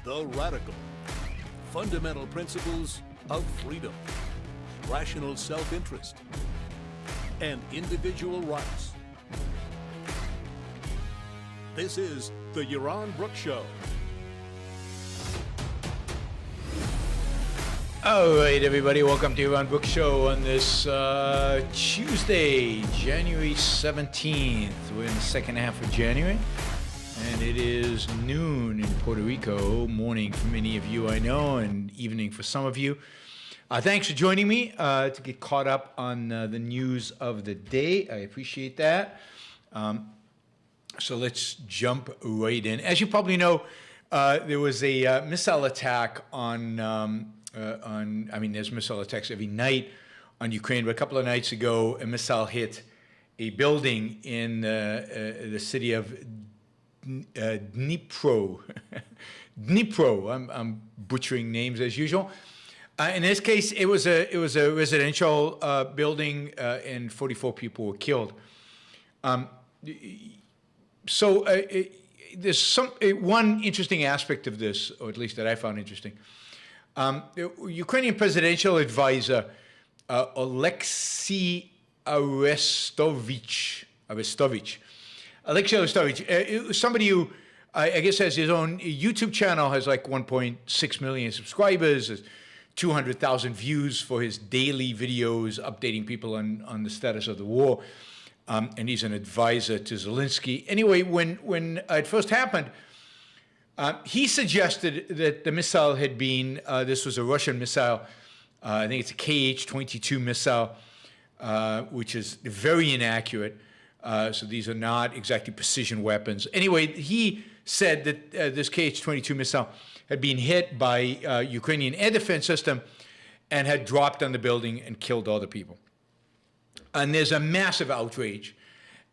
The Radical. Fundamental principles of freedom, rational self-interest, and individual rights. This is the Brook Show. All right, everybody, welcome to the Brook Show on this Tuesday, January 17th. We're in the second half of January, and it is noon in Puerto Rico, morning for many of you I know, and evening for some of you. Thanks for joining me to get caught up on the news of the day. I appreciate that. So let's jump right in. As you probably know, there was a missile attack there's missile attacks every night on Ukraine, but a couple of nights ago, a missile hit a building in the city of Dnipro. Dnipro. I'm butchering names as usual. In this case, it was a residential building, and 44 people were killed. There's one interesting aspect of this, or at least that I found interesting. Ukrainian presidential advisor Alexei Arestovich, somebody who I guess has his own YouTube channel, has like 1.6 million subscribers, has 200,000 views for his daily videos updating people on the status of the war, and he's an advisor to Zelensky. Anyway, when it first happened, he suggested that the missile had been, this was a Russian missile, I think it's a Kh-22 missile, which is very inaccurate. So these are not exactly precision weapons. Anyway, he said that this Kh-22 missile had been hit by Ukrainian air defense system and had dropped on the building and killed all the people. And there's a massive outrage.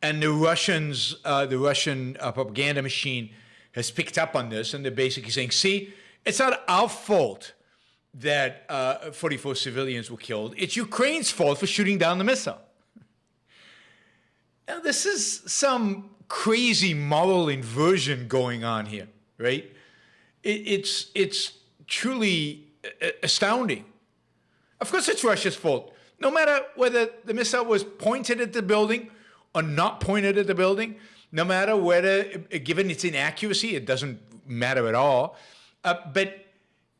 And the Russian propaganda machine has picked up on this, and they're basically saying, see, it's not our fault that 44 civilians were killed. It's Ukraine's fault for shooting down the missile. Now, this is some crazy moral inversion going on here, right? It's truly astounding. Of course, it's Russia's fault. No matter whether the missile was pointed at the building or not pointed at the building, no matter whether, given its inaccuracy, it doesn't matter at all. But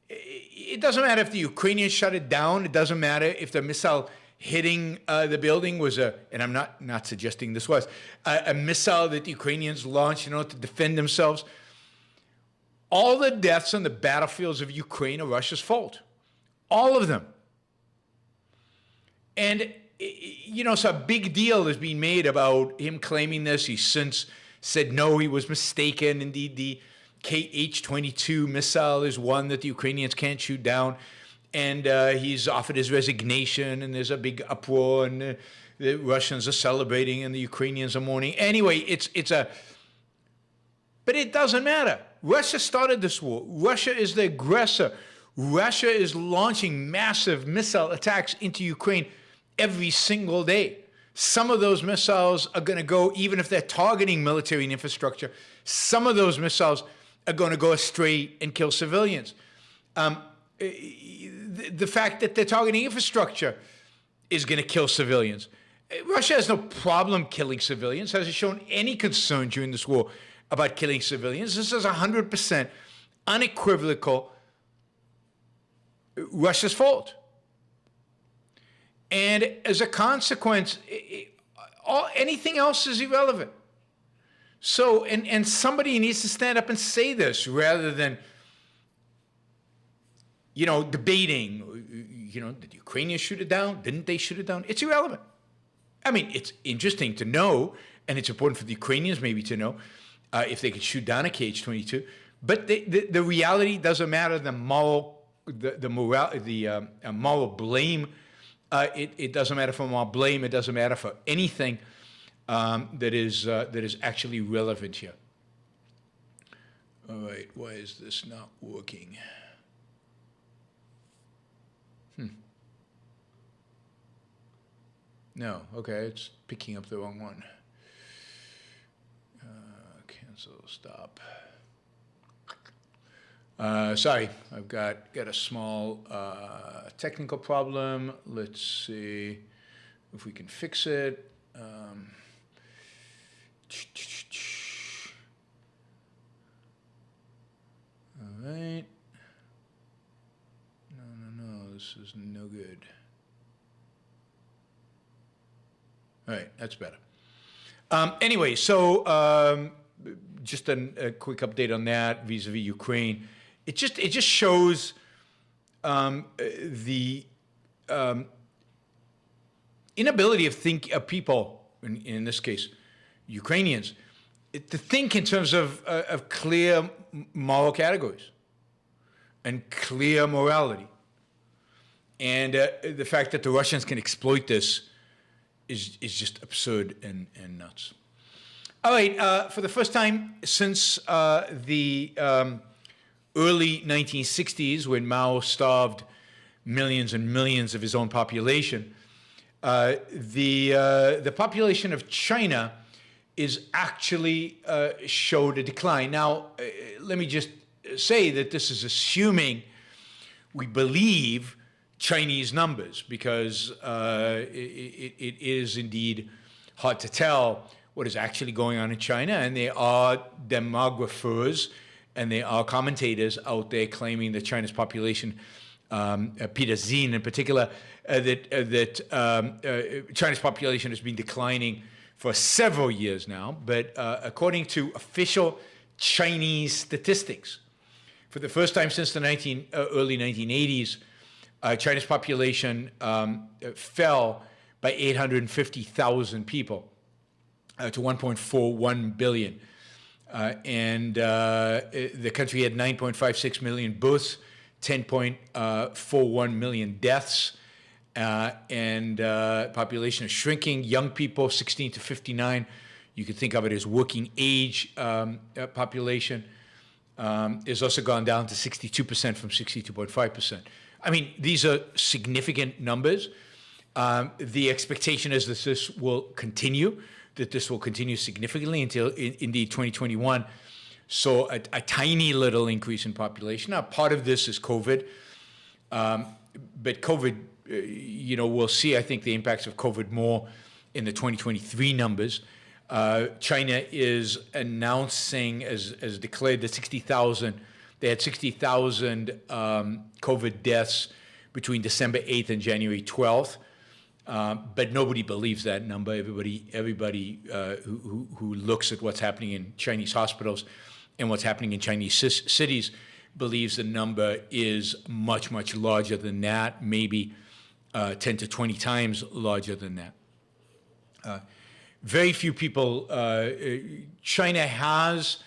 it doesn't matter if the Ukrainians shut it down. It doesn't matter if the missile hitting the building was and I'm not suggesting this was, a missile that the Ukrainians launched to defend themselves. All the deaths on the battlefields of Ukraine are Russia's fault. All of them. And so a big deal is being made about him claiming this. He's since said, no, he was mistaken. Indeed, the Kh-22 missile is one that the Ukrainians can't shoot down. And he's offered his resignation, and there's a big uproar, and the Russians are celebrating, and the Ukrainians are mourning. Anyway, but it doesn't matter. Russia started this war. Russia is the aggressor. Russia is launching massive missile attacks into Ukraine every single day. Some of those missiles are going to go, even if they're targeting military and infrastructure, some of those missiles are going to go astray and kill civilians. The fact that they're targeting infrastructure is going to kill civilians. Russia has no problem killing civilians, hasn't shown any concern during this war about killing civilians. This is 100% unequivocal Russia's fault. And as a consequence, anything else is irrelevant. So, and somebody needs to stand up and say this rather than, debating, did the Ukrainians shoot it down? Didn't they shoot it down? It's irrelevant. I mean, it's interesting to know, and it's important for the Ukrainians maybe to know if they could shoot down a Kh-22. But the reality doesn't matter. The moral blame. It doesn't matter for moral blame. It doesn't matter for anything that is actually relevant here. All right, why is this not working? No, okay, it's picking up the wrong one. Cancel, stop. Sorry, I've got a small technical problem. Let's see if we can fix it. All right. No, this is no good. All right, that's better. Anyway, so just a quick update on that vis-a-vis Ukraine. It just shows the inability of people, in this case, Ukrainians, to think in terms of clear moral categories and clear morality. And the fact that the Russians can exploit this is just absurd and nuts. All right, for the first time since the early 1960s, when Mao starved millions and millions of his own population, the population of China is actually showed a decline. Now, let me just say that this is assuming we believe Chinese numbers, because it is indeed hard to tell what is actually going on in China, and there are demographers and there are commentators out there claiming that China's population, Peter Zinn in particular, that China's population has been declining for several years now. But according to official Chinese statistics, for the first time since the early 1980s, China's population fell by 850,000 people to 1.41 billion. And the country had 9.56 million births, 10.41 million deaths, and population is shrinking. Young people, 16 to 59, you could think of it as working age population, is also gone down to 62% from 62.5%. I mean, these are significant numbers. The expectation is that this will continue, significantly until indeed 2021. So a tiny little increase in population. Now, part of this is COVID, but COVID, we'll see, I think, the impacts of COVID more in the 2023 numbers. China is announcing, as declared, that 60,000. They had 60,000 COVID deaths between December 8th and January 12th, but nobody believes that number. Everybody who looks at what's happening in Chinese hospitals and what's happening in Chinese cities believes the number is much, much larger than that, maybe 10 to 20 times larger than that. Very few people. China has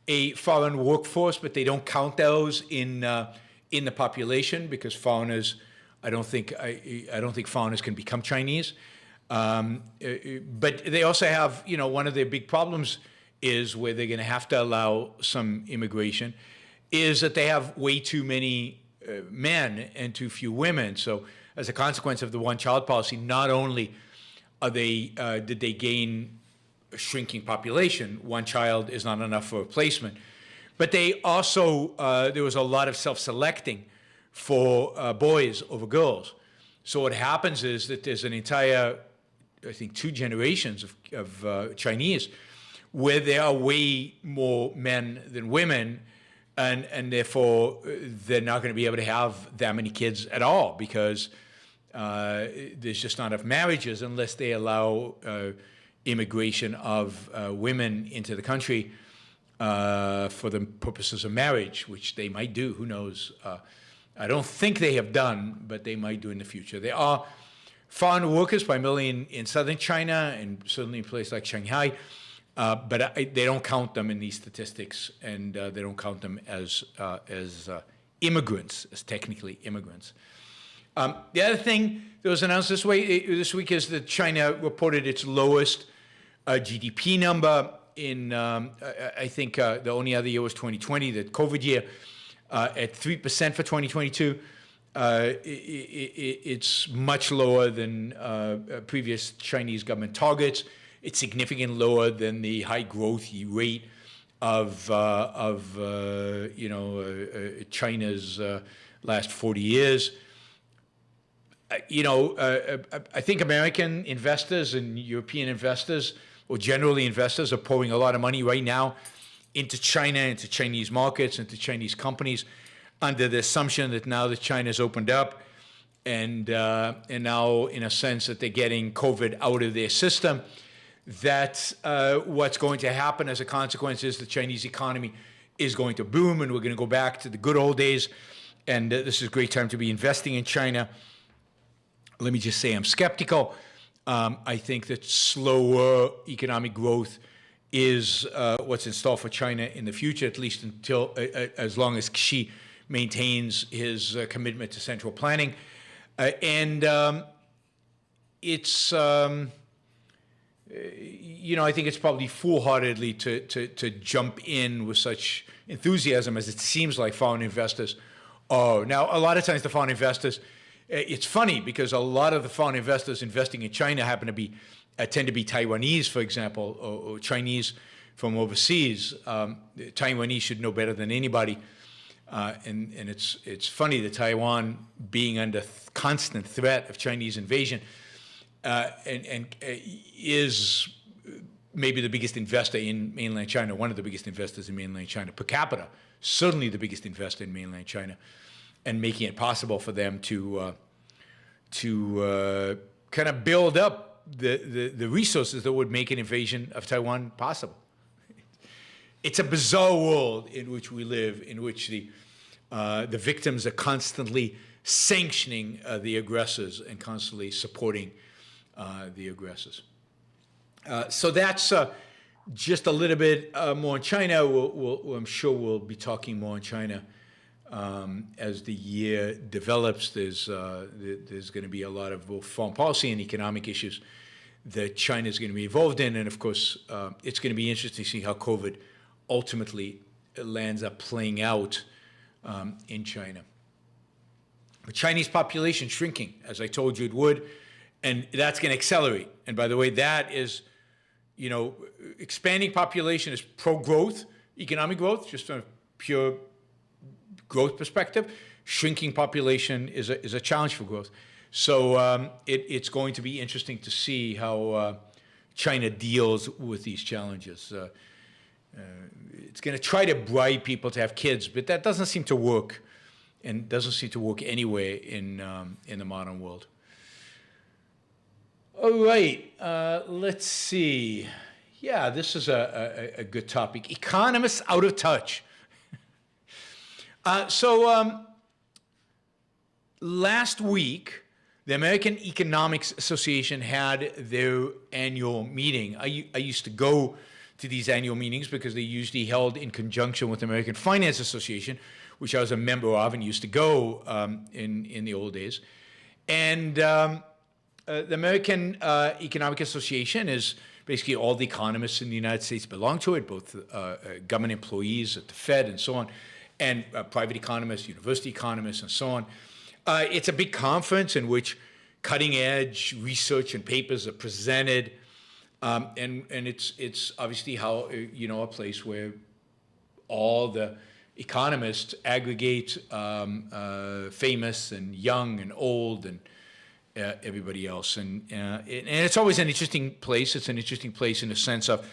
a foreign workforce, but they don't count those in the population, because foreigners, I don't think foreigners can become Chinese. But they also have, one of their big problems is, where they're going to have to allow some immigration, is that they have way too many men and too few women. So as a consequence of the one-child policy, not only did they gain a shrinking population, one child is not enough for replacement, but they also, there was a lot of self-selecting for boys over girls. So what happens is that there's an entire, I think, 2 generations of Chinese where there are way more men than women, and therefore they're not going to be able to have that many kids at all, because there's just not enough marriages unless they allow immigration of women into the country for the purposes of marriage, which they might do, who knows. I don't think they have done, but they might do in the future. There are foreign workers primarily in southern China, and certainly in places like Shanghai, but they don't count them in these statistics, and they don't count them as immigrants, as technically immigrants. The other thing that was announced this week is that China reported its lowest GDP number in, I think the only other year was 2020, the COVID year, at 3% for 2022. It's much lower than previous Chinese government targets. It's significantly lower than the high growth rate China's last 40 years. I think American investors and European investors, or generally investors, are pouring a lot of money right now into China, into Chinese markets, into Chinese companies, under the assumption that now that China's opened up, and now, in a sense, that they're getting COVID out of their system, that what's going to happen as a consequence is the Chinese economy is going to boom, and we're going to go back to the good old days. And this is a great time to be investing in China. Let me just say I'm skeptical. I think that slower economic growth is what's in store for China in the future, at least until as long as Xi maintains his commitment to central planning. It's I think it's probably foolhardily to jump in with such enthusiasm as it seems like foreign investors. Oh, now a lot of times the foreign investors, it's funny because a lot of the foreign investors investing in China tend to be Taiwanese, for example, or Chinese from overseas. Taiwanese should know better than anybody. And it's funny that Taiwan, being under constant threat of Chinese invasion, is maybe the biggest investor in mainland China, one of the biggest investors in mainland China per capita, certainly the biggest investor in mainland China, and making it possible for them to kind of build up the resources that would make an invasion of Taiwan possible. It's a bizarre world in which we live, in which the victims are constantly sanctioning the aggressors and constantly supporting the aggressors. So that's just a little bit more on China. I'm sure we'll be talking more on China as the year develops. There's going to be a lot of both foreign policy and economic issues that China is going to be involved in. And of course, it's going to be interesting to see how COVID ultimately lands up playing out in China. The Chinese population shrinking, as I told you it would, and that's going to accelerate. And by the way, that is, expanding population is pro-growth, economic growth, just from a pure growth perspective. Shrinking population is a challenge for growth. So it's going to be interesting to see how China deals with these challenges. It's going to try to bribe people to have kids, but that doesn't seem to work, and doesn't seem to work anyway in the modern world. All right, let's see. Yeah, this is a good topic. Economists Out of Touch. Last week, the American Economics Association had their annual meeting. I used to go to these annual meetings because they usually held in conjunction with the American Finance Association, which I was a member of and used to go in the old days. And the American Economic Association is basically all the economists in the United States belong to it, both government employees at the Fed and so on, and private economists, university economists, and so on. It's a big conference in which cutting-edge research and papers are presented, and it's obviously a place where all the economists aggregate famous and young and old and everybody else, and it's always an interesting place. It's an interesting place in the sense of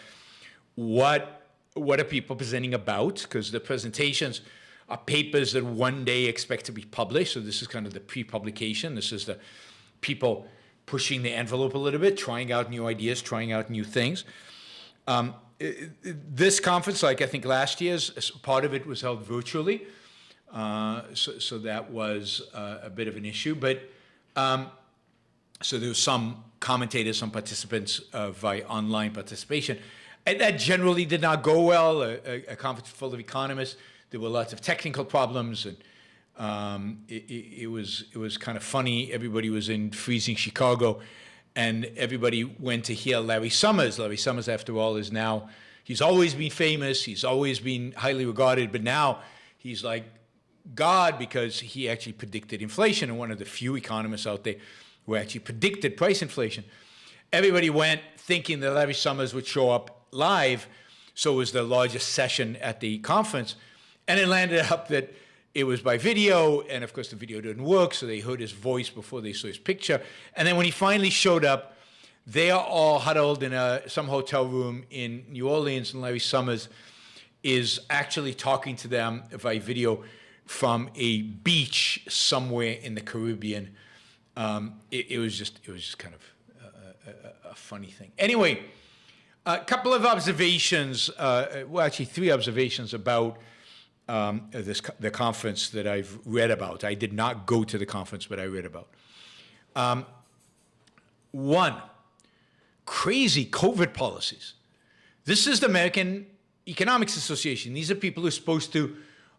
what are people presenting about, because the presentations are papers that one day expect to be published. So this is kind of the pre-publication. This is the people pushing the envelope a little bit, trying out new ideas, trying out new things. This conference, like I think last year's, part of it was held virtually. So that was a bit of an issue. But so there was some commentators, some participants via online participation. And that generally did not go well. A conference full of economists. There were lots of technical problems, and it was kind of funny. Everybody was in freezing Chicago, and everybody went to hear Larry Summers. Larry Summers, after all, he's always been famous. He's always been highly regarded, but now he's like God because he actually predicted inflation, and one of the few economists out there who actually predicted price inflation. Everybody went thinking that Larry Summers would show up live, So it was the largest session at the conference. And it landed up that it was by video, and of course the video didn't work, so they heard his voice before they saw his picture. And then when he finally showed up, they are all huddled in some hotel room in New Orleans, and Larry Summers is actually talking to them by video from a beach somewhere in the Caribbean. It was just kind of a funny thing. Anyway, a couple of observations, well, actually 3 observations about the conference that I've read about. I did not go to the conference, but I read about. One, crazy COVID policies. This is the American Economics Association. These are people who are supposed to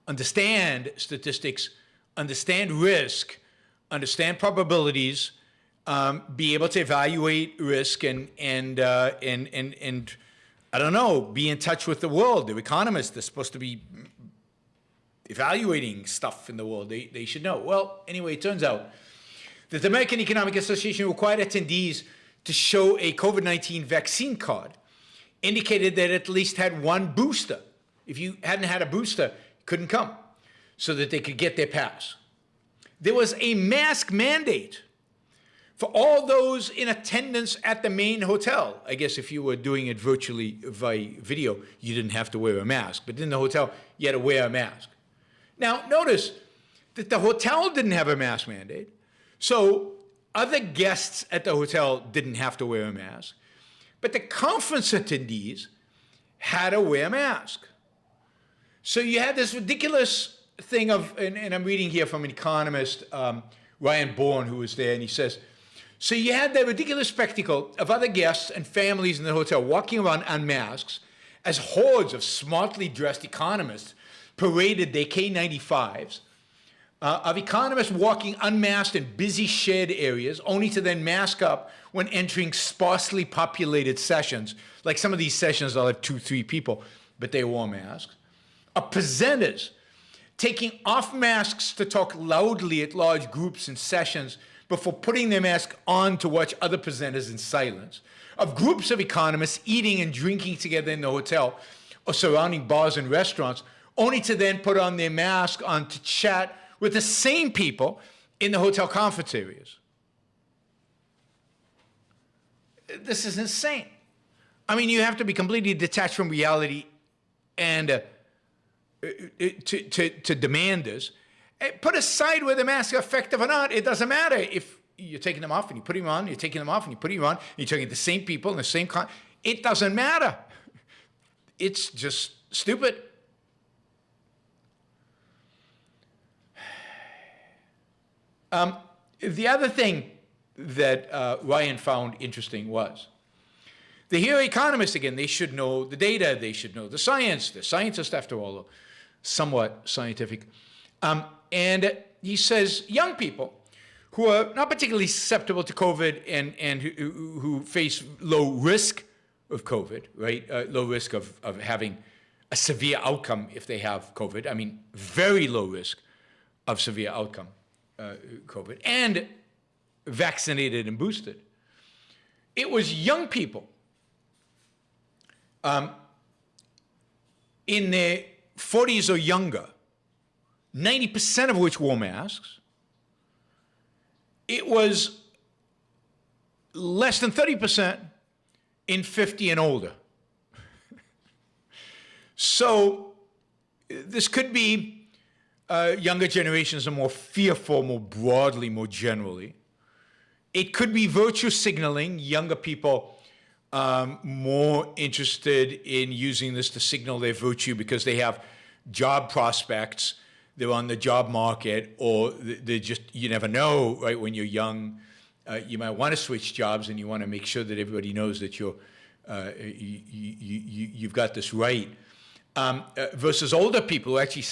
understand statistics, understand risk, understand probabilities, be able to evaluate risk, and I don't know, be in touch with the world. They're economists. They're supposed to be evaluating stuff in the world. They should know. Well, anyway, it turns out that the American Economic Association required attendees to show a COVID-19 vaccine card, indicated that at least had 1 booster. If you hadn't had a booster, you couldn't come, so that they could get their pass. There was a mask mandate for all those in attendance at the main hotel. I guess if you were doing it virtually via video, you didn't have to wear a mask. But in the hotel, you had to wear a mask. Now, notice that the hotel didn't have a mask mandate. So other guests at the hotel didn't have to wear a mask. But the conference attendees had to wear a mask. So you had this ridiculous thing of, and I'm reading here from an economist, Ryan Bourne, who was there, and he says, so you had the ridiculous spectacle of other guests and families in the hotel walking around unmasked as hordes of smartly dressed economists paraded their K95s, of economists walking unmasked in busy shared areas, only to then mask up when entering sparsely populated sessions. Like some of these sessions, I'll have 2-3 people, but they wore masks. Of presenters taking off masks to talk loudly at large groups and sessions before putting their mask on to watch other presenters in silence. Of groups of economists eating and drinking together in the hotel or surrounding bars and restaurants, only to then put on their mask on to chat with the same people in the hotel conference areas. This is insane. I mean, you have to be completely detached from reality and to demand this. Put aside whether masks are effective or not. It doesn't matter if you're taking them off and you put them on, you're taking them off and you put them on, you're talking to the same people in the same it doesn't matter. It's just stupid. The other thing that Ryan found interesting was, they hear economists again. They should know the data. They should know the science. They're scientists, after all, somewhat scientific. And he says young people who are not particularly susceptible to COVID and who face low risk of COVID, right? Low risk of having a severe outcome if they have COVID. I mean, very low risk of severe outcome, COVID, and vaccinated and boosted. It was young people in their 40s or younger, 90% of which wore masks. It was less than 30% in 50 and older. So this could be younger generations are more fearful, more broadly, more generally. It could be virtue signaling, younger people more interested in using this to signal their virtue because they have job prospects, they're on the job market, or they just, you never know, right? When you're young, you might want to switch jobs and you want to make sure that everybody knows that you've got this right. Versus older people who are actually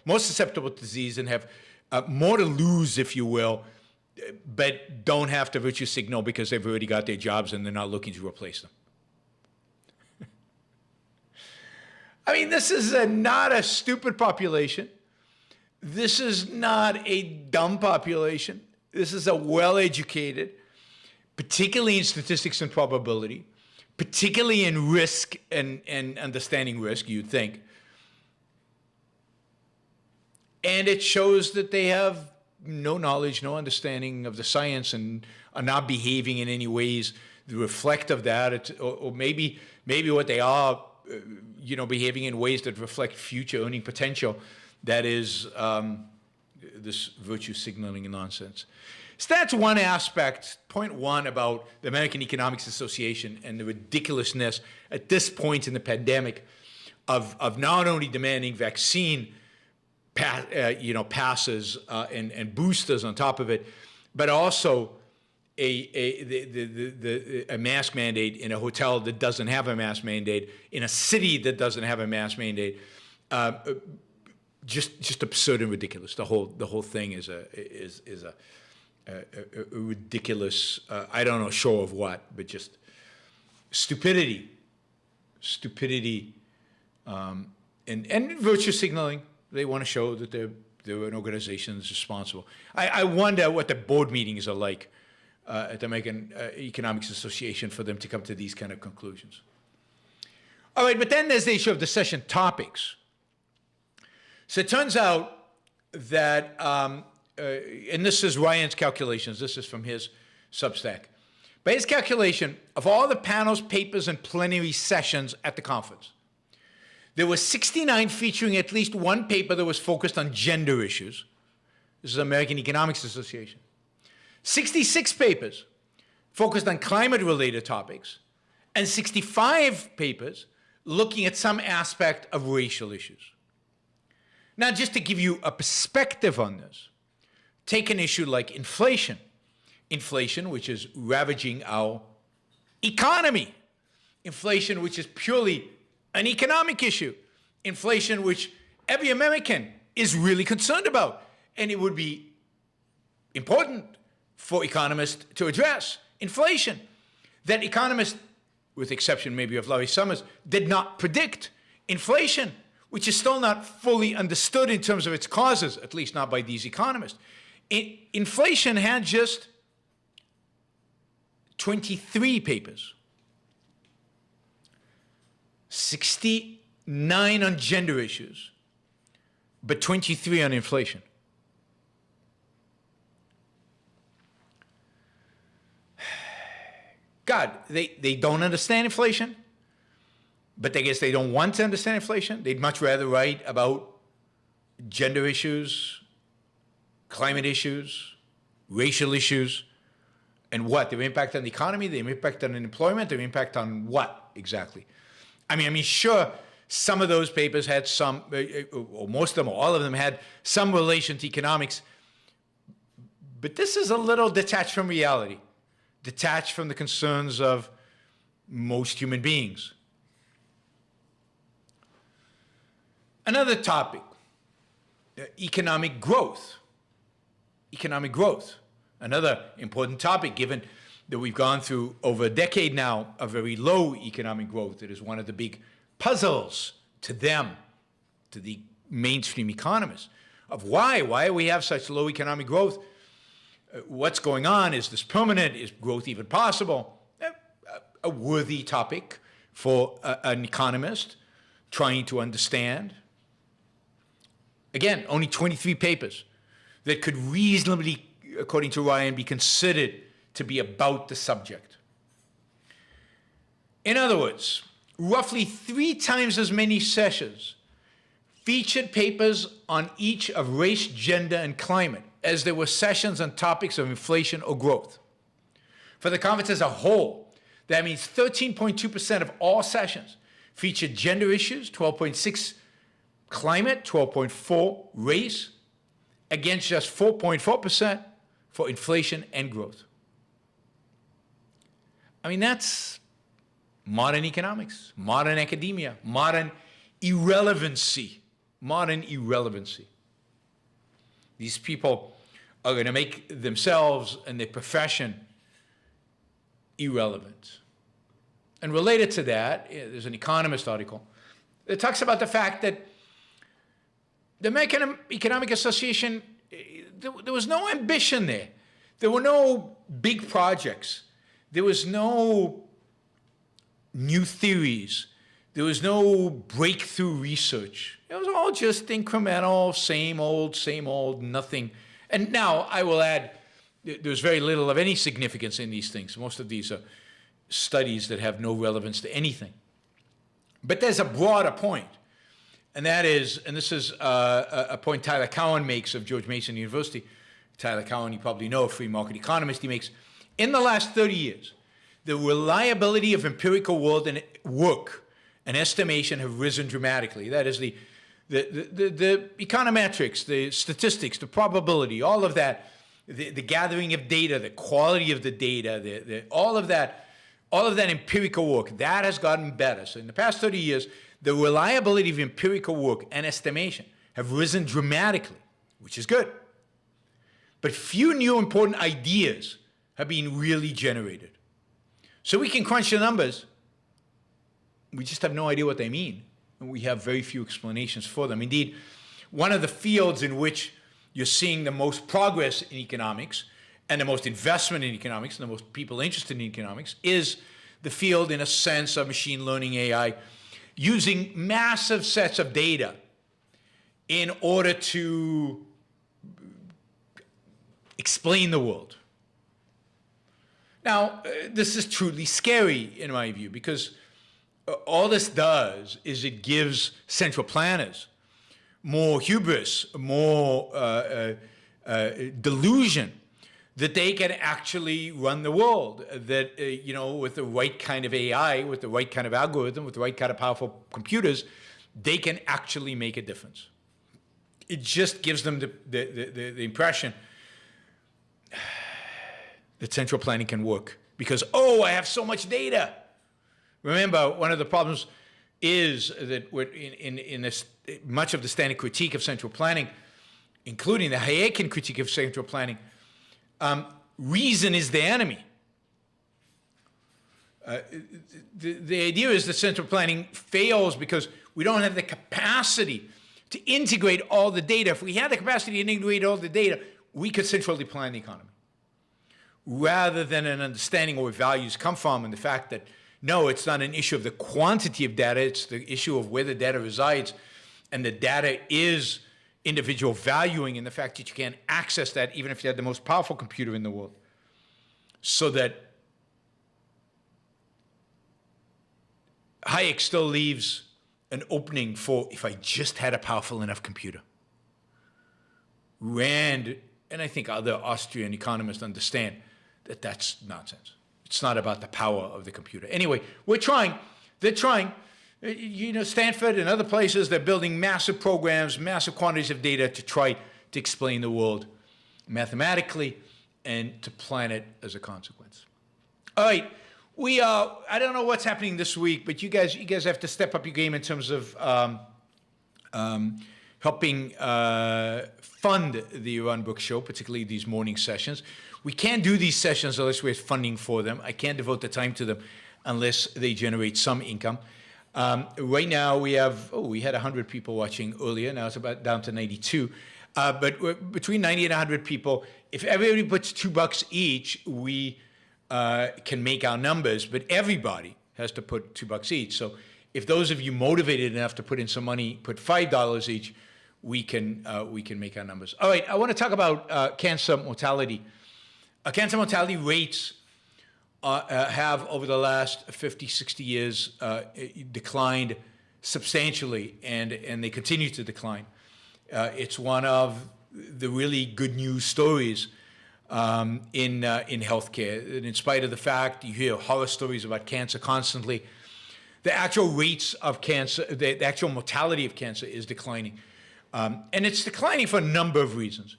more susceptible to disease and have more to lose, if you will, but don't have to virtue signal because they've already got their jobs and they're not looking to replace them. I mean, this is not a stupid population. This is not a dumb population. This is a well-educated, particularly in statistics and probability, particularly in risk and understanding risk, you'd think. And it shows that they have no knowledge, no understanding of the science, and are not behaving in any ways that reflect of that, or maybe what they are, behaving in ways that reflect future earning potential. That is this virtue signaling nonsense. So that's one aspect, point one, about the American Economics Association and the ridiculousness at this point in the pandemic of not only demanding vaccine passes and boosters on top of it, but also a mask mandate in a hotel that doesn't have a mask mandate, in a city that doesn't have a mask mandate. Just absurd and ridiculous. The whole thing is a ridiculous, I don't know, show of what, but just stupidity, and virtue signaling. They want to show that they're an organization that's responsible. I wonder what the board meetings are like at the American Economics Association for them to come to these kind of conclusions. All right, but then there's the issue of the session topics. So it turns out that, and this is Ryan's calculations, this is from his Substack. By his calculation, of all the panels, papers, and plenary sessions at the conference, there were 69 featuring at least one paper that was focused on gender issues. This is American Economics Association. 66 papers focused on climate-related topics, and 65 papers looking at some aspect of racial issues. Now, just to give you a perspective on this, take an issue like inflation. Inflation, which is ravaging our economy. Inflation, which is purely an economic issue. Inflation, which every American is really concerned about. And it would be important for economists to address inflation. That economists, with the exception maybe of Larry Summers, did not predict inflation, which is still not fully understood in terms of its causes, at least not by these economists. Inflation had just 23 papers, 69 on gender issues, but 23 on inflation. God, they don't understand inflation, but I guess they don't want to understand inflation. They'd much rather write about gender issues, climate issues, racial issues, and what? Their impact on the economy, their impact on employment, their impact on what exactly? I mean, sure, some of those papers had some, or most of them, or all of them had some relation to economics, but this is a little detached from reality, detached from the concerns of most human beings. Another topic, economic growth. Economic growth, another important topic, given that we've gone through over a decade now of very low economic growth. It is one of the big puzzles to them, to the mainstream economists, of why we have such low economic growth. What's going on? Is this permanent? Is growth even possible? A worthy topic for an economist trying to understand. Again, only 23 papers that could reasonably, according to Ryan, be considered to be about the subject. In other words, roughly 3 times as many sessions featured papers on each of race, gender, and climate as there were sessions on topics of inflation or growth. For the conference as a whole, that means 13.2% of all sessions featured gender issues, 12.6% climate, 12.4% race, against just 4.4% for inflation and growth. I mean, that's modern economics, modern academia, modern irrelevancy, These people are going to make themselves and their profession irrelevant. And related to that, there's an Economist article that talks about the fact that the American Economic Association, there was no ambition there. There were no big projects. There was no new theories. There was no breakthrough research. It was all just incremental, same old, nothing. And now I will add, there's very little of any significance in these things. Most of these are studies that have no relevance to anything. But there's a broader point, and that is, and this is a point Tyler Cowen makes of George Mason University. Tyler Cowen, you probably know, a free market economist. He makes, in the last 30 years, the reliability of empirical world and work and estimation have risen dramatically. That is the econometrics, the statistics, the probability, all of that, the gathering of data, the quality of the data, all of that empirical work, that has gotten better. So in the past 30 years, the reliability of empirical work and estimation have risen dramatically, which is good. But few new important ideas have been really generated. So we can crunch the numbers. We just have no idea what they mean. And we have very few explanations for them. Indeed, one of the fields in which you're seeing the most progress in economics and the most investment in economics and the most people interested in economics is the field, in a sense, of machine learning, AI, using massive sets of data in order to explain the world. Now, this is truly scary in my view, because all this does is it gives central planners more hubris, more delusion that they can actually run the world, that, with the right kind of AI, with the right kind of algorithm, with the right kind of powerful computers, they can actually make a difference. It just gives them the impression that central planning can work because, I have so much data. Remember, one of the problems is that in this, much of the standard critique of central planning, including the Hayekian critique of central planning, reason is the enemy. The idea is that central planning fails because we don't have the capacity to integrate all the data. If we had the capacity to integrate all the data, we could centrally plan the economy. Rather than an understanding of where values come from and the fact that, no, it's not an issue of the quantity of data, it's the issue of where the data resides, and the data is individual valuing, and the fact that you can't access that even if you had the most powerful computer in the world. So that Hayek still leaves an opening for, if I just had a powerful enough computer. Rand, and I think other Austrian economists understand that that's nonsense. It's not about the power of the computer. Anyway, we're trying. They're trying. Stanford and other places, they're building massive programs, massive quantities of data to try to explain the world mathematically and to plan it as a consequence. All right. I don't know what's happening this week, but you guys have to step up your game in terms of helping fund the Yaron Brook Show, particularly these morning sessions. We can't do these sessions unless we have funding for them. I can't devote the time to them unless they generate some income. Right now we had 100 people watching earlier. Now it's about down to 92. But we're between 90 and 100 people. If everybody puts $2 each, we can make our numbers, but everybody has to put $2 each. So if those of you motivated enough to put in some money, put $5 each, we can make our numbers. All right, I want to talk about cancer mortality. Cancer mortality rates have, over the last 50, 60 years, declined substantially, and they continue to decline. It's one of the really good news stories in healthcare. And in spite of the fact you hear horror stories about cancer constantly, the actual rates of cancer, the actual mortality of cancer is declining. And it's declining for a number of reasons.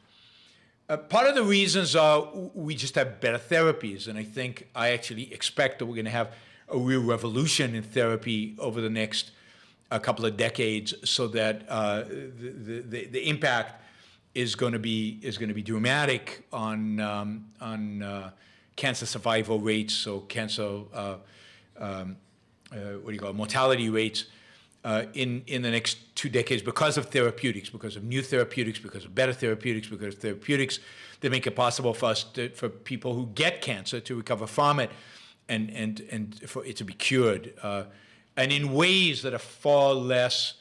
Part of the reasons are we just have better therapies. And I actually expect that we're going to have a real revolution in therapy over the next couple of decades, so that the impact is going to be dramatic on cancer survival rates, so cancer mortality rates in the next 2 decades, because of therapeutics, because of new therapeutics, because of better therapeutics, because of therapeutics that make it possible for people who get cancer to recover from it and for it to be cured, and in ways that are far less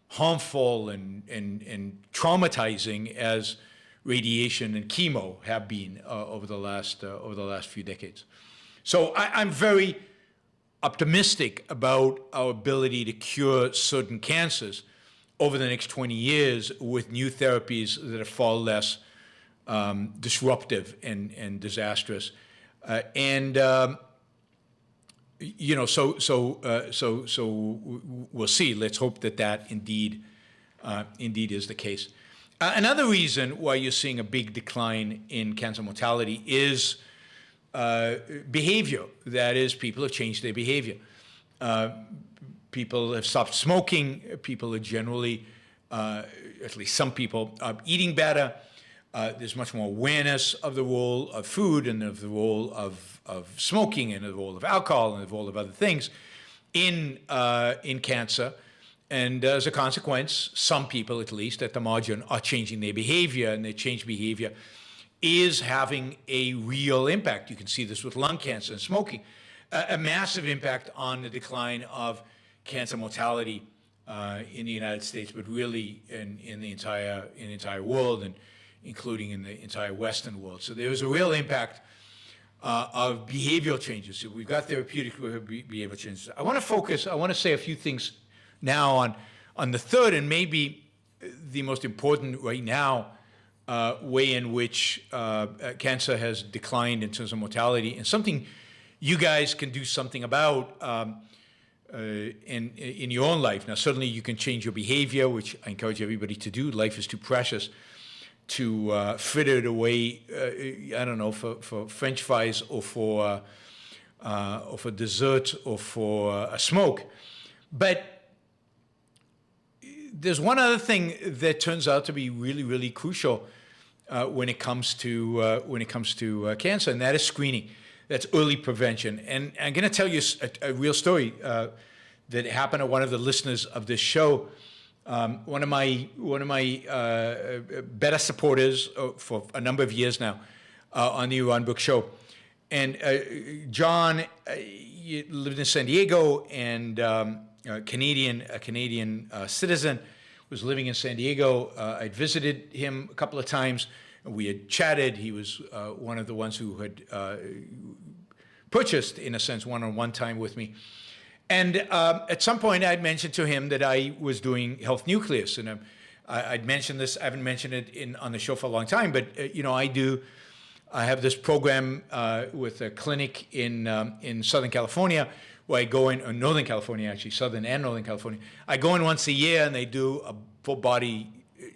harmful and traumatizing as radiation and chemo have been over the last few decades. So I'm very optimistic about our ability to cure certain cancers over the next 20 years with new therapies that are far less disruptive and disastrous. So we'll see. Let's hope that indeed is the case. Another reason why you're seeing a big decline in cancer mortality is behavior. That is, people have changed their behavior. People have stopped smoking. People are generally, at least some people, are eating better. There's much more awareness of the role of food and of the role of smoking and the role of alcohol and the role of other things in cancer. And as a consequence, some people, at least at the margin, are changing their behavior, and their changed behavior is having a real impact. You can see this with lung cancer and smoking, a massive impact on the decline of cancer mortality in the United States, but really in the entire world, and including in the entire Western world. So there is a real impact of behavioral changes. So we've got therapeutic behavioral changes. I want to say a few things now on the third, and maybe the most important right now, way in which cancer has declined in terms of mortality, and something you guys can do something about in your own life. Now, certainly you can change your behavior, which I encourage everybody to do. Life is too precious to fritter it away, for French fries or for dessert or for a smoke. But there's one other thing that turns out to be really, really crucial when it comes to cancer, and that is screening. That's early prevention. And I'm going to tell you a real story that happened to one of the listeners of this show. One of my better supporters for a number of years now on the Brook show, and John lived in San Diego, and a Canadian citizen, was living in San Diego. I'd visited him a couple of times. We had chatted. He was one of the ones who had purchased, in a sense, one-on-one time with me. And at some point, I'd mentioned to him that I was doing Health Nucleus, and I'd mentioned this. I haven't mentioned it on the show for a long time, but I have this program with a clinic in Southern California, where I go in, or Northern California actually, Southern and Northern California. I go in once a year, and they do a full body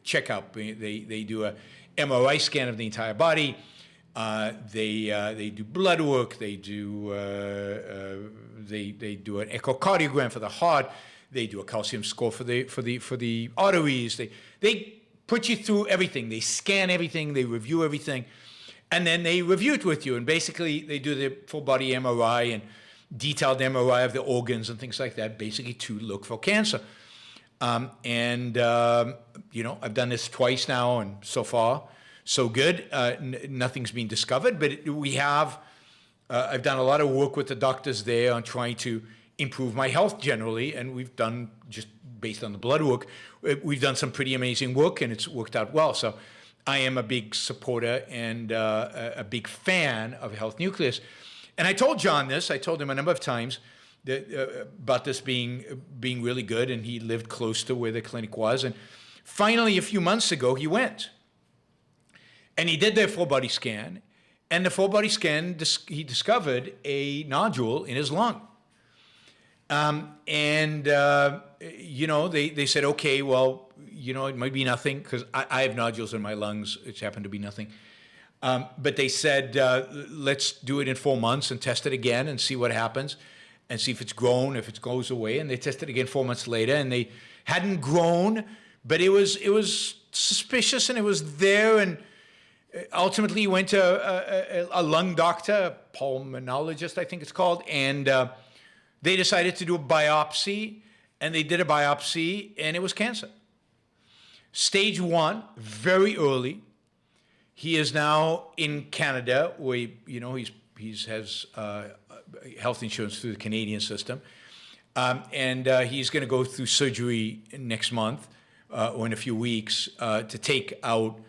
checkup. They do a MRI scan of the entire body. They do blood work. They do an echocardiogram for the heart. They do a calcium score for the arteries. They put you through everything. They scan everything. They review everything, and then they review it with you. And basically, they do the full body MRI and detailed MRI of the organs and things like that, basically to look for cancer. I've done this twice now, and so far, so good. Nothing's been discovered, but I've done a lot of work with the doctors there on trying to improve my health generally, and we've done, just based on the blood work, we've done some pretty amazing work, and it's worked out well. So I am a big supporter and a big fan of Health Nucleus. And I told John this. I told him a number of times that, about this being really good, and he lived close to where the clinic was. And finally, a few months ago, he went. And he did their full body scan. And the full body scan, he discovered a nodule in his lung. They said, okay, well, it might be nothing, because I have nodules in my lungs, which happen to be nothing. But they said, let's do it in 4 months and test it again and see what happens and see if it's grown, if it goes away. And they tested it again 4 months later, and they hadn't grown, but it was suspicious, and it was there. And ultimately, he went to a lung doctor, a pulmonologist, I think it's called, and they decided to do a biopsy, and they did a biopsy, and it was cancer. Stage 1, very early. He is now in Canada, where he has health insurance through the Canadian system. And he's going to go through surgery next month or in a few weeks to take out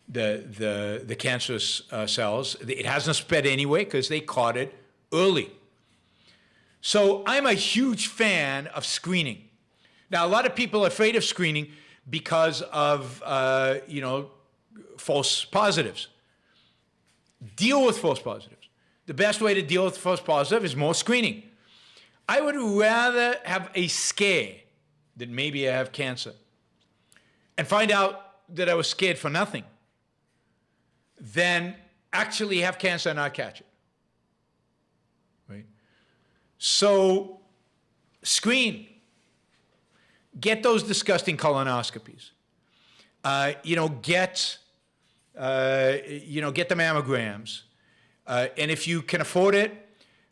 the cancerous cells. It hasn't spread anyway because they caught it early. So I'm a huge fan of screening. Now, a lot of people are afraid of screening because of, false positives. Deal with false positives. The best way to deal with false positive is more screening. I would rather have a scare that maybe I have cancer and find out that I was scared for nothing than actually have cancer and not catch it. Right? So, screen. Get those disgusting colonoscopies. Get the mammograms. And if you can afford it,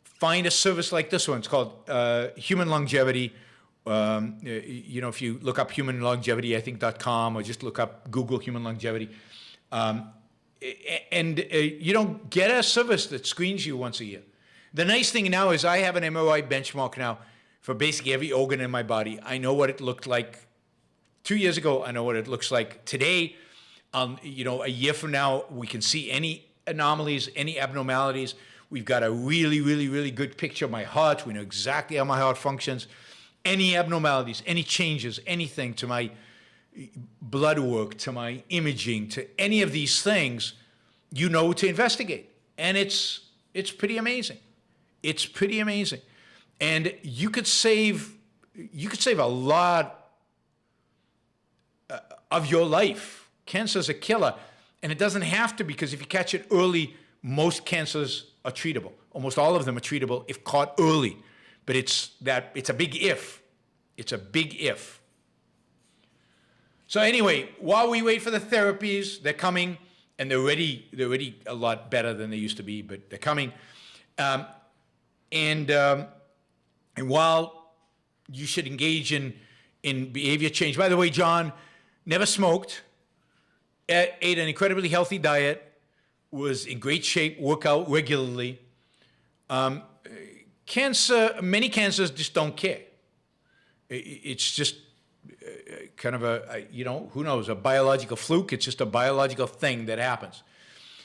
find a service like this one. It's called Human Longevity. If you look up Human Longevity, I think .com, or just look up Google Human Longevity. Get a service that screens you once a year. The nice thing now is I have an MRI benchmark now for basically every organ in my body. I know what it looked like 2 years ago. I know what it looks like today. A year from now, we can see any anomalies, any abnormalities. We've got a really, really, really good picture of my heart. We know exactly how my heart functions. Any abnormalities, any changes, anything to my blood work, to my imaging, to any of these things, to investigate. And it's pretty amazing. It's pretty amazing. And you could save a lot of your life. Cancer is a killer, and it doesn't have to, because if you catch it early, most cancers are treatable. Almost all of them are treatable if caught early. But it's a big if. It's a big if. So anyway, while we wait for the therapies, they're coming, and they're already a lot better than they used to be, but they're coming. And while you should engage in behavior change. By the way, John never smoked, ate an incredibly healthy diet, was in great shape, work out regularly. Many cancers just don't care. It's just kind of who knows, a biological fluke. It's just a biological thing that happens.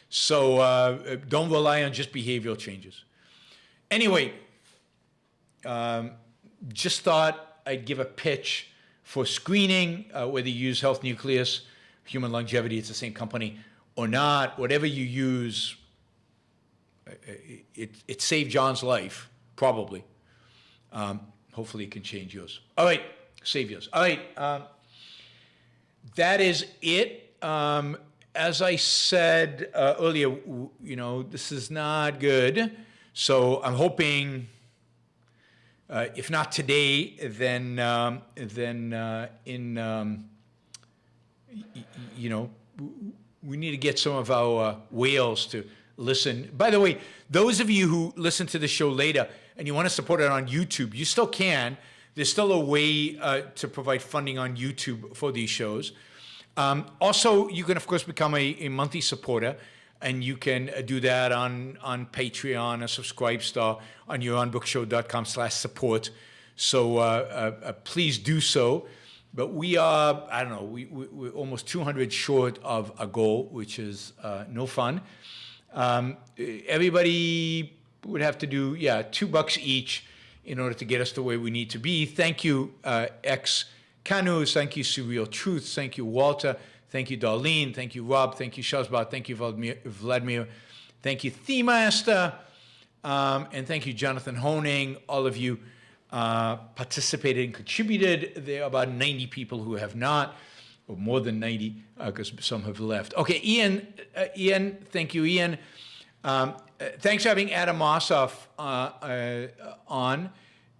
So don't rely on just behavioral changes. Anyway, just thought I'd give a pitch for screening, whether you use Health Nucleus, Human Longevity, it's the same company, or not. Whatever you use, it saved John's life, probably. Hopefully it can change yours. All right, save yours. All right, that is it. As I said earlier, this is not good. So I'm hoping, if not today, then we need to get some of our whales to listen. By the way, those of you who listen to the show later and you want to support it on YouTube, you still can. There's still a way to provide funding on YouTube for these shows. Also, you can, of course, become a monthly supporter, and you can do that on Patreon, or Subscribestar, on youronbrookshow.com/support. So please do so. But we are, we're almost 200 short of a goal, which is no fun. Everybody would have to do, $2 each in order to get us to where we need to be. Thank you, X Canus. Thank you, Surreal Truth. Thank you, Walter. Thank you, Darlene. Thank you, Rob. Thank you, Shazbot. Thank you, Vladimir. Thank you, Themaster. And thank you, Jonathan Honing. All of you participated and contributed. There are about 90 people who have not, or more than 90, because some have left. Okay, Ian, thank you, Ian. Thanks for having Adam Mossoff on.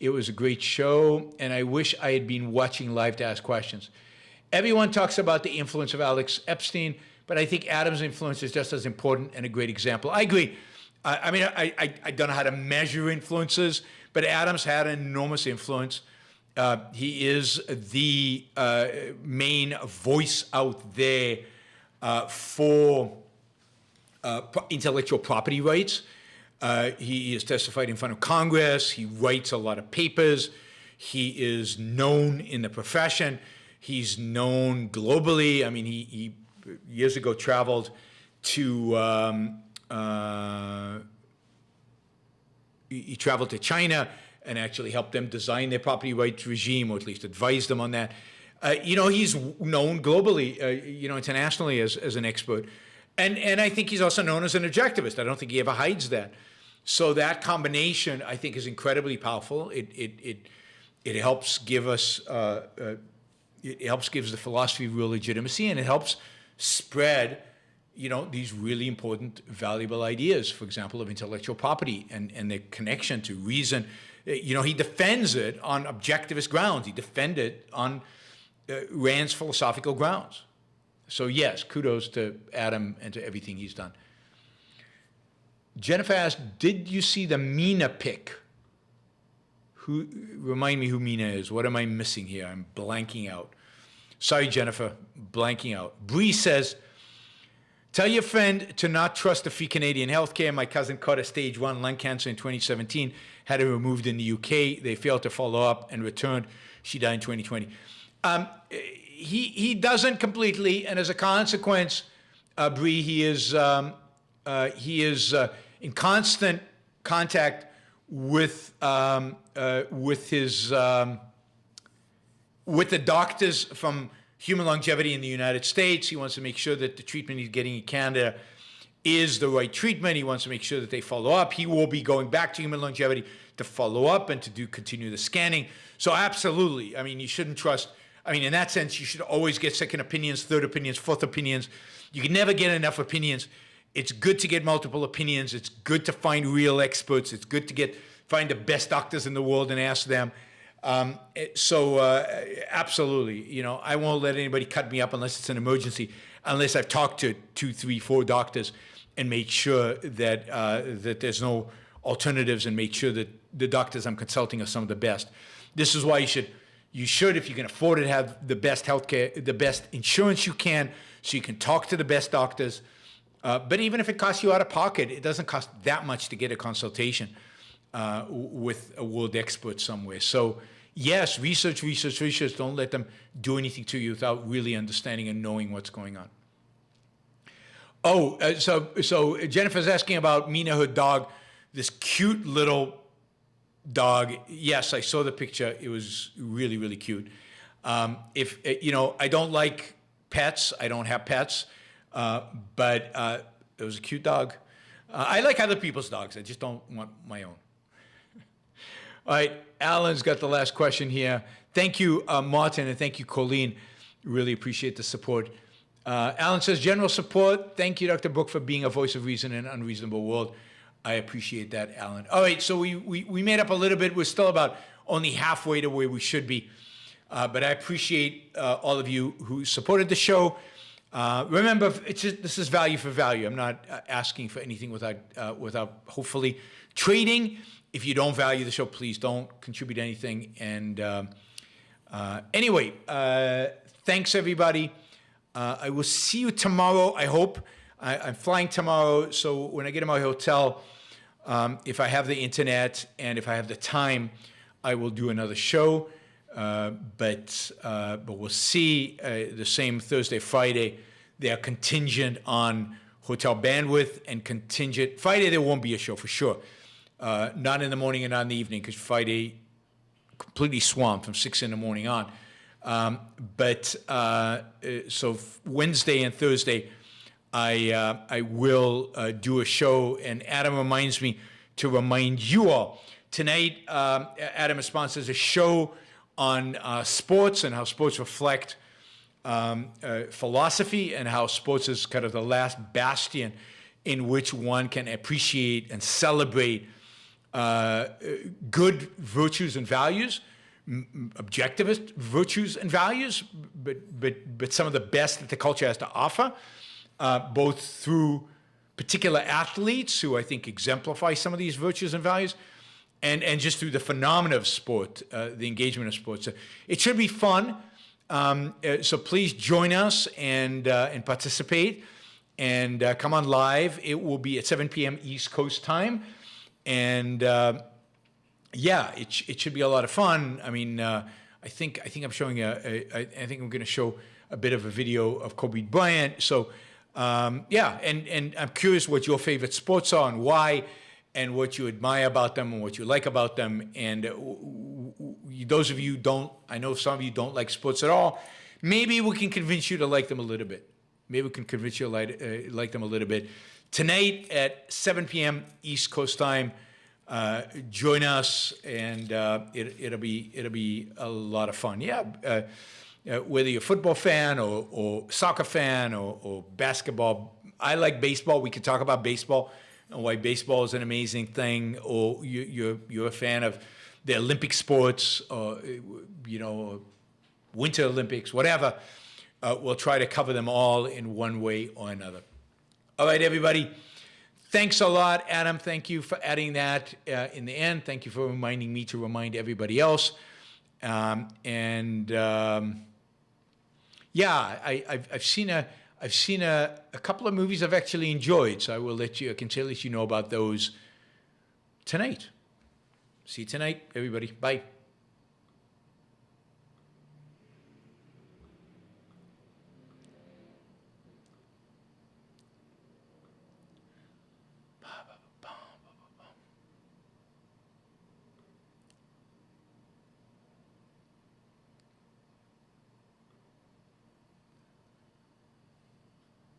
It was a great show, and I wish I had been watching live to ask questions. Everyone talks about the influence of Alex Epstein, but I think Adam's influence is just as important and a great example. I agree. I don't know how to measure influences, but Adam's had an enormous influence. He is the main voice out there for intellectual property rights. He has testified in front of Congress. He writes a lot of papers. He is known in the profession. He's known globally. I mean, he years ago traveled to he traveled to China and actually helped them design their property rights regime, or at least advised them on that. He's known globally, internationally as an expert. And I think he's also known as an objectivist. I don't think he ever hides that. So that combination, I think, is incredibly powerful. It helps give us, it helps gives the philosophy real legitimacy, and it helps spread, these really important, valuable ideas, for example, of intellectual property and the connection to reason. He defends it on objectivist grounds. He defends it on Rand's philosophical grounds. So yes, kudos to Adam and to everything he's done. Jennifer asked, did you see the Mina pic? Remind me who Mina is. What am I missing here? I'm blanking out. Sorry, Jennifer, blanking out. Bree says, tell your friend to not trust the free Canadian healthcare. My cousin caught a stage 1 lung cancer in 2017, had it removed in the UK. They failed to follow up and returned. She died in 2020. He doesn't completely, and as a consequence, Bree, he is in constant contact with the doctors from Human Longevity in the United States. He wants to make sure that the treatment he's getting in Canada is the right treatment. He wants to make sure that they follow up. He will be going back to Human Longevity to follow up and to continue the scanning. So absolutely, I mean, you shouldn't trust. I mean, in that sense, you should always get second opinions, third opinions, fourth opinions. You can never get enough opinions. It's good to get multiple opinions. It's good to find real experts. It's good to find the best doctors in the world and ask them. Absolutely, I won't let anybody cut me up unless it's an emergency, unless I've talked to 2, 3, 4 doctors and made sure that that there's no alternatives, and made sure that the doctors I'm consulting are some of the best. This is why you should, if you can afford it, have the best healthcare, the best insurance you can, so you can talk to the best doctors. But even if it costs you out of pocket, it doesn't cost that much to get a consultation with a world expert somewhere. So yes, research. Don't let them do anything to you without really understanding and knowing what's going on. So Jennifer's asking about Mina, her dog, this cute little dog. Yes, I saw the picture. It was really, really cute. I don't like pets. I don't have pets, but it was a cute dog. I like other people's dogs. I just don't want my own. All right, Alan's got the last question here. Thank you, Martin, and thank you, Colleen. Really appreciate the support. Alan says, general support. Thank you, Dr. Brook, for being a voice of reason in an unreasonable world. I appreciate that, Alan. All right, so we made up a little bit. We're still about only halfway to where we should be. But I appreciate all of you who supported the show. Remember, this is value for value. I'm not asking for anything without hopefully trading. If you don't value the show, please don't contribute anything. And anyway, thanks, everybody. I will see you tomorrow, I hope. I'm flying tomorrow, so when I get to my hotel, if I have the internet and if I have the time, I will do another show. But we'll see. The same Thursday, Friday, they are contingent on hotel bandwidth, and contingent. Friday, there won't be a show for sure. Not in the morning and not in the evening, because Friday, completely swamped from 6 in the morning on. So Wednesday and Thursday, I will do a show, and Adam reminds me to remind you all. Tonight, Adam sponsors a show on sports and how sports reflect philosophy, and how sports is kind of the last bastion in which one can appreciate and celebrate good virtues and values, objectivist virtues and values, but some of the best that the culture has to offer, both through particular athletes who I think exemplify some of these virtues and values, and just through the phenomena of sport, the engagement of sports. So it should be fun. So please join us and participate, and come on live. It will be at 7 p.m. East Coast time. And yeah, it should be a lot of fun. I mean, I think I'm showing I think I'm going to show a bit of a video of Kobe Bryant. So yeah, and I'm curious what your favorite sports are and why, and what you admire about them and what you like about them. And those of you I know some of you don't like sports at all. Maybe we can convince you to like them a little bit. Maybe we can convince you to like them a little bit. Tonight at 7 p.m. East Coast time, join us, and it'll be a lot of fun. Yeah, whether you're a football fan or soccer fan or basketball. I like baseball. We could talk about baseball and why baseball is an amazing thing. Or you're a fan of the Olympic sports, or Winter Olympics, whatever. We'll try to cover them all in one way or another. All right, everybody. Thanks a lot, Adam. Thank you for adding that in the end. Thank you for reminding me to remind everybody else. Yeah, I've seen a couple of movies I've actually enjoyed, so I can let you know about those tonight. See you tonight, everybody. Bye.